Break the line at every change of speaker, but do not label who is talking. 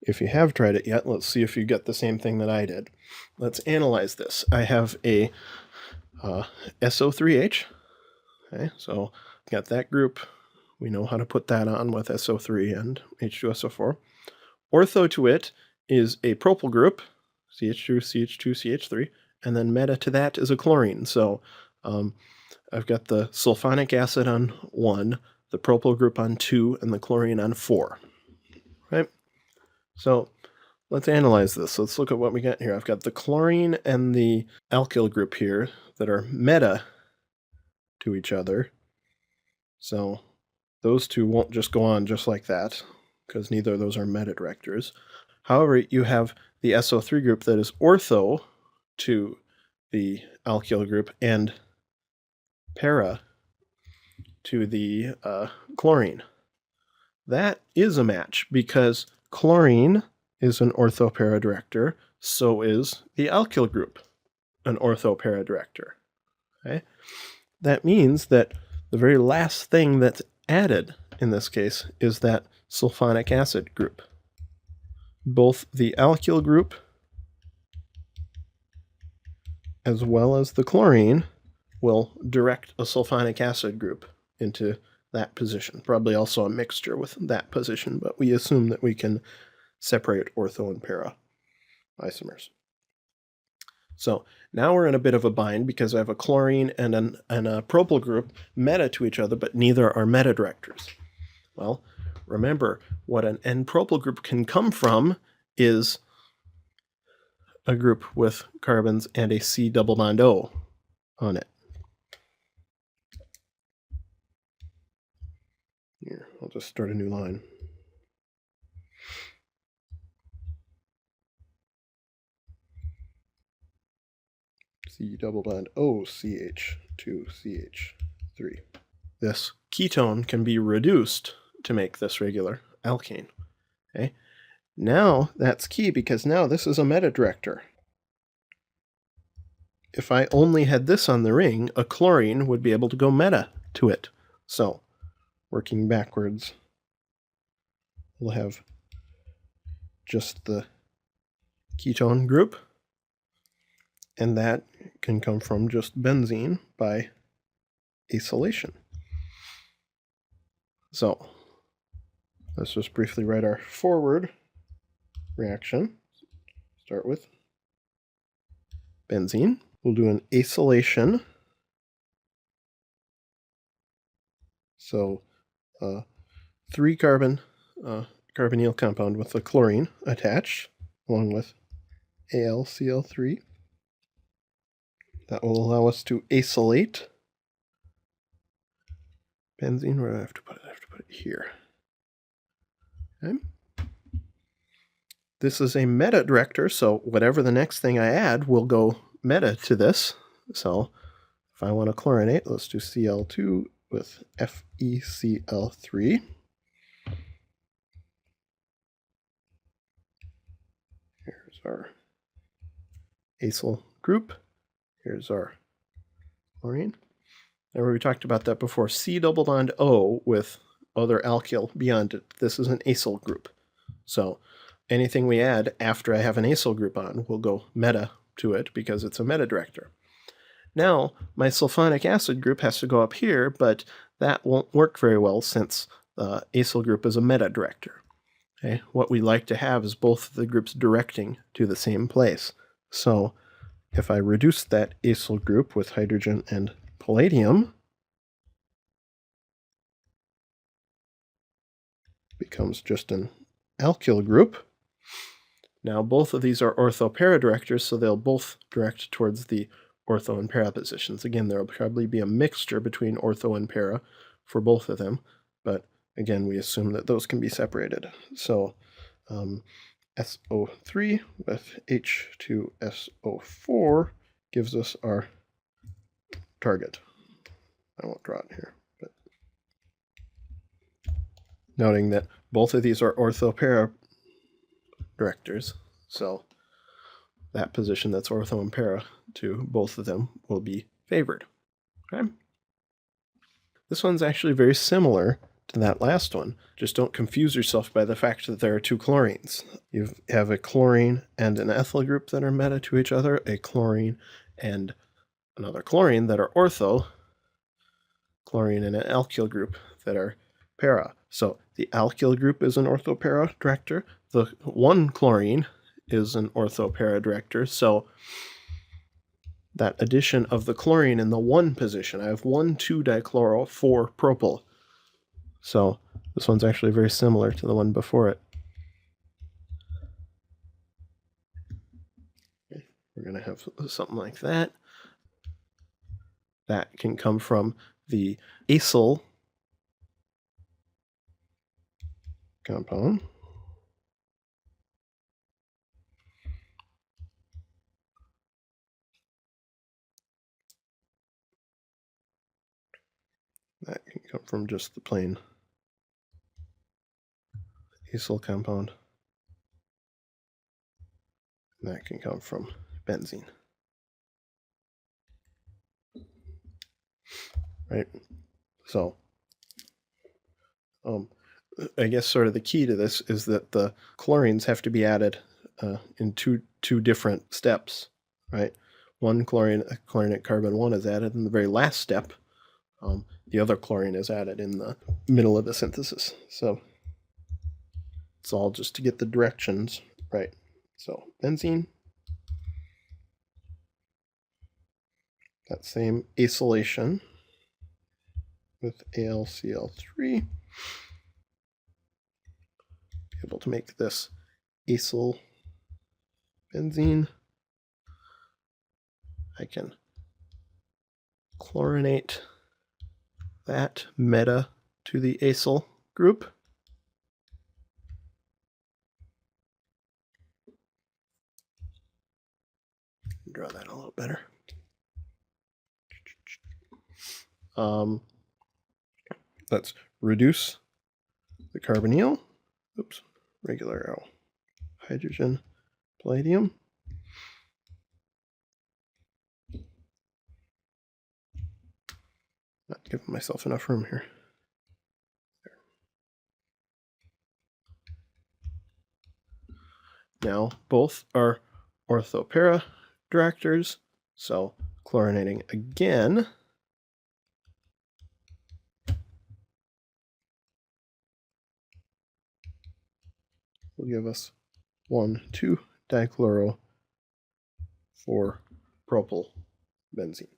if you have tried it yet, let's see if you get the same thing that I did. Let's analyze this. I have a SO3H. Okay, so got that group. We know how to put that on with SO3 and H2SO4. Ortho to it is a propyl group, CH2, CH2, CH3, and then meta to that is a chlorine. So I've got the sulfonic acid on 1, the propyl group on 2, and the chlorine on 4. Right? So let's analyze this. Let's look at what we got here. I've got the chlorine and the alkyl group here that are meta to each other. So those two won't just go on just like that, because neither of those are meta directors. However, you have the SO3 group that is ortho to the alkyl group and para to the chlorine. That is a match because chlorine is an ortho-para director, so is the alkyl group an ortho-para director. Okay? That means that the very last thing that's added in this case is that sulfonic acid group. Both the alkyl group as well as the chlorine will direct a sulfonic acid group into that position. Probably also a mixture with that position, but we assume that we can separate ortho and para isomers. So now we're in a bit of a bind because I have a chlorine and a propyl group meta to each other, but neither are meta directors. Well, remember, what an N-propyl group can come from is a group with carbons and a C double bond O on it. Here, I'll just start a new line. C double bond O CH2 CH3. This ketone can be reduced to make this regular alkane. Okay? Now that's key because now this is a meta director. If I only had this on the ring, a chlorine would be able to go meta to it. So, working backwards, we'll have just the ketone group, and that can come from just benzene by acylation. So, let's just briefly write our forward reaction. Start with benzene. We'll do an acylation. So 3-carbon carbonyl compound with the chlorine attached, along with AlCl3. That will allow us to acylate benzene. Where do I have to put it? I have to put it here. Okay. This is a meta director, so whatever the next thing I add will go meta to this. So if I want to chlorinate, let's do Cl2 with FeCl3. Here's our acyl group. Here's our chlorine. Remember we talked about that before. C double bond O with other alkyl beyond it. This is an acyl group. So anything we add after I have an acyl group on will go meta to it because it's a meta director. Now, my sulfonic acid group has to go up here, but that won't work very well since the acyl group is a meta director. Okay? What we like to have is both of the groups directing to the same place. So if I reduce that acyl group with hydrogen and palladium, becomes just an alkyl group. Now both of these are ortho-para directors, so they'll both direct towards the ortho and para positions. Again, there will probably be a mixture between ortho and para for both of them, but again, we assume that those can be separated. So SO3 with H2SO4 gives us our target. I won't draw it here, but noting that both of these are ortho-para directors, so that position that's ortho and para to both of them will be favored. Okay? This one's actually very similar to that last one. Just don't confuse yourself by the fact that there are two chlorines. You have a chlorine and an ethyl group that are meta to each other, a chlorine and another chlorine that are ortho, chlorine and an alkyl group that are para. So the alkyl group is an ortho-para director. The one chlorine is an ortho-para director. So that addition of the chlorine in the one position, I have 1,2-dichloro, 4-propyl. So this one's actually very similar to the one before it. Okay, we're going to have something like that. That can come from the acyl compound. That can come from just the plain acyl compound. And that can come from benzene. Right? So, I guess sort of the key to this is that the chlorines have to be added in two different steps, right? One chlorinated carbon 1 is added in the very last step. The other chlorine is added in the middle of the synthesis. So it's all just to get the directions right. So benzene, that same acylation with AlCl3, be able to make this acyl benzene. I can chlorinate that meta to the acyl group. Draw that a little better. Let's reduce the carbonyl. Oops, regular arrow. Hydrogen, palladium. Not giving myself enough room here. There. Now both are ortho-para directors, so chlorinating again will give us 1,2-dichloro 4-propyl benzene.